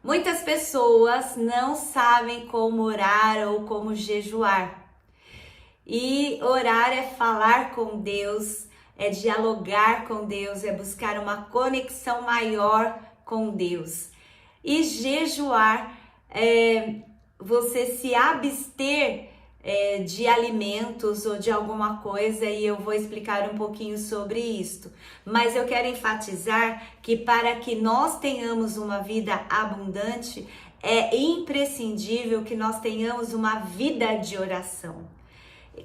Muitas pessoas não sabem como orar ou como jejuar. E orar é falar com Deus, é dialogar com Deus, é buscar uma conexão maior com Deus. E jejuar é você se abster de alimentos ou de alguma coisa, e eu vou explicar um pouquinho sobre isto. Mas eu quero enfatizar que para que nós tenhamos uma vida abundante, é imprescindível que nós tenhamos uma vida de oração,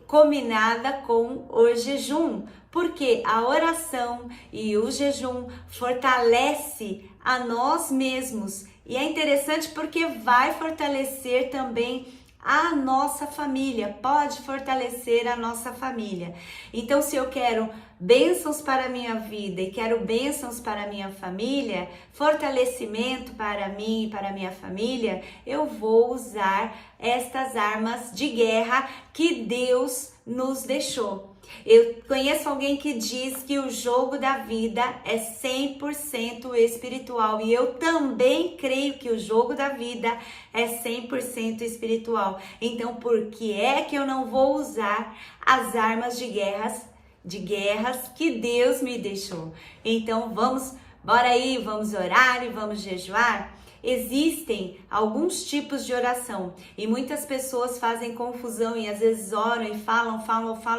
combinada com o jejum, porque a oração e o jejum fortalece a nós mesmos, e é interessante porque vai fortalecer também a nossa família, pode fortalecer a nossa família. Então, se eu quero bênçãos para a minha vida e quero bênçãos para a minha família, fortalecimento para mim e para a minha família, eu vou usar estas armas de guerra que Deus nos deixou. Eu conheço alguém que diz que o jogo da vida é 100% espiritual, e eu também creio que o jogo da vida é 100% espiritual. Então, por que é que eu não vou usar as armas de guerras que Deus me deixou? Então, bora aí, vamos orar e vamos jejuar? Existem alguns tipos de oração e muitas pessoas fazem confusão e às vezes oram e falam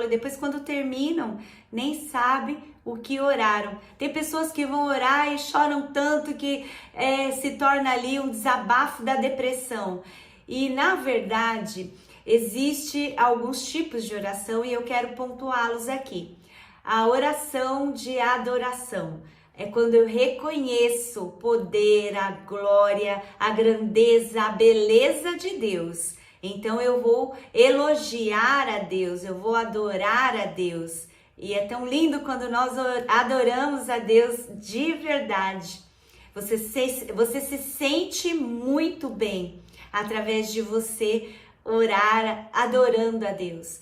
e depois quando terminam nem sabem o que oraram. Tem pessoas que vão orar e choram tanto que se torna ali um desabafo da depressão. E na verdade existe alguns tipos de oração e eu quero pontuá-los aqui. A oração de adoração é quando eu reconheço o poder, a glória, a grandeza, a beleza de Deus. Então eu vou elogiar a Deus, eu vou adorar a Deus. E é tão lindo quando nós adoramos a Deus de verdade. Você se sente muito bem através de você orar adorando a Deus.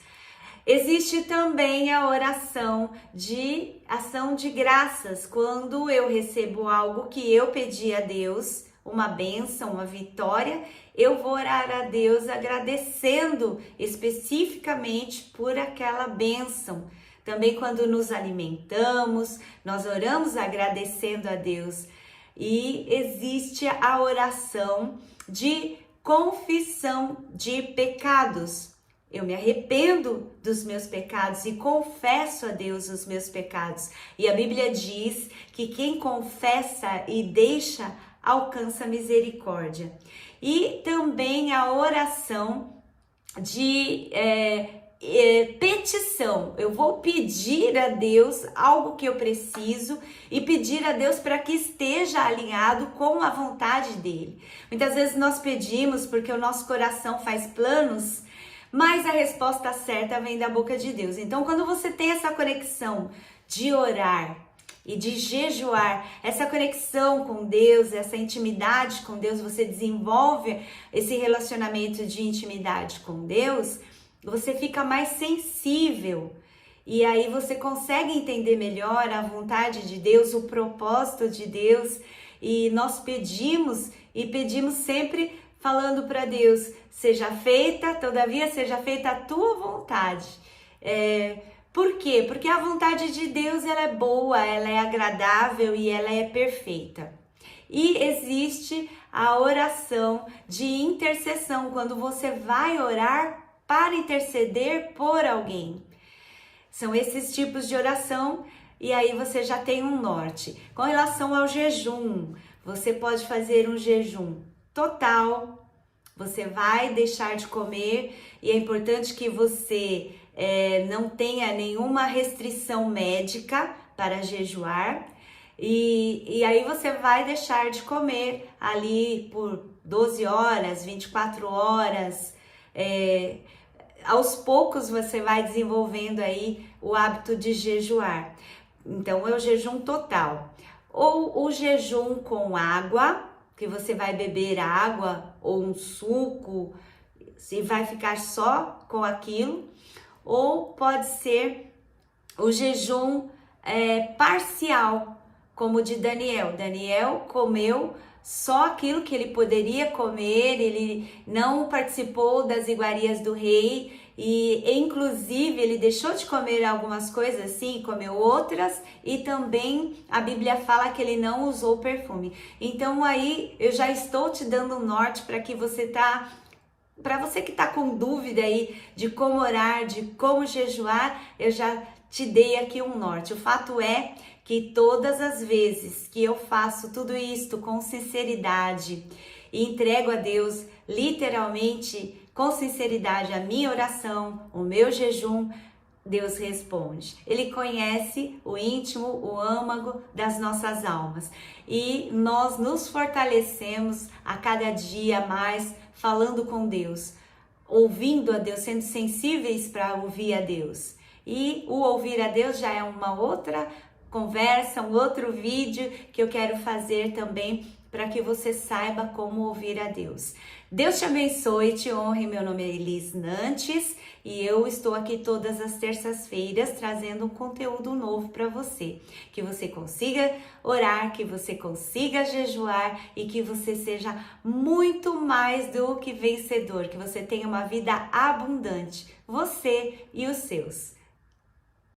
Existe também a oração de ação de graças, quando eu recebo algo que eu pedi a Deus, uma bênção, uma vitória, eu vou orar a Deus agradecendo especificamente por aquela bênção. Também quando nos alimentamos, nós oramos agradecendo a Deus. E existe a oração de confissão de pecados. Eu me arrependo dos meus pecados e confesso a Deus os meus pecados. E a Bíblia diz que quem confessa e deixa alcança misericórdia. E também a oração de petição. Eu vou pedir a Deus algo que eu preciso e pedir a Deus para que esteja alinhado com a vontade dele. Muitas vezes nós pedimos porque o nosso coração faz planos, mas a resposta certa vem da boca de Deus. Então, quando você tem essa conexão de orar e de jejuar, essa conexão com Deus, essa intimidade com Deus, você desenvolve esse relacionamento de intimidade com Deus, você fica mais sensível. E aí você consegue entender melhor a vontade de Deus, o propósito de Deus. E nós pedimos sempre falando para Deus, todavia seja feita a tua vontade. Por quê? Porque a vontade de Deus ela é boa, ela é agradável e ela é perfeita. E existe a oração de intercessão, quando você vai orar para interceder por alguém. São esses tipos de oração e aí você já tem um norte. Com relação ao jejum, você pode fazer um jejum total, você vai deixar de comer e é importante que você não tenha nenhuma restrição médica para jejuar e aí você vai deixar de comer ali por 12 horas, 24 horas, aos poucos você vai desenvolvendo aí o hábito de jejuar. Então é o jejum total ou o jejum com água, que você vai beber água ou um suco e vai ficar só com aquilo, ou pode ser o jejum parcial, como o de Daniel. Daniel comeu só aquilo que ele poderia comer, ele não participou das iguarias do rei e inclusive ele deixou de comer algumas coisas assim, comeu outras, e também a Bíblia fala que ele não usou perfume. Então aí eu já estou te dando um norte para que para você que está com dúvida aí de como orar, de como jejuar, eu já te dei aqui um norte. O fato é que todas as vezes que eu faço tudo isto com sinceridade e entrego a Deus literalmente com sinceridade a minha oração, o meu jejum, Deus responde. Ele conhece o íntimo, o âmago das nossas almas. E nós nos fortalecemos a cada dia mais falando com Deus, ouvindo a Deus, sendo sensíveis para ouvir a Deus. E o ouvir a Deus já é uma outra conversa, um outro vídeo que eu quero fazer também para que você saiba como ouvir a Deus. Deus te abençoe e te honre. Meu nome é Elis Nantes e eu estou aqui todas as terças-feiras trazendo um conteúdo novo para você. Que você consiga orar, que você consiga jejuar e que você seja muito mais do que vencedor, que você tenha uma vida abundante, você e os seus.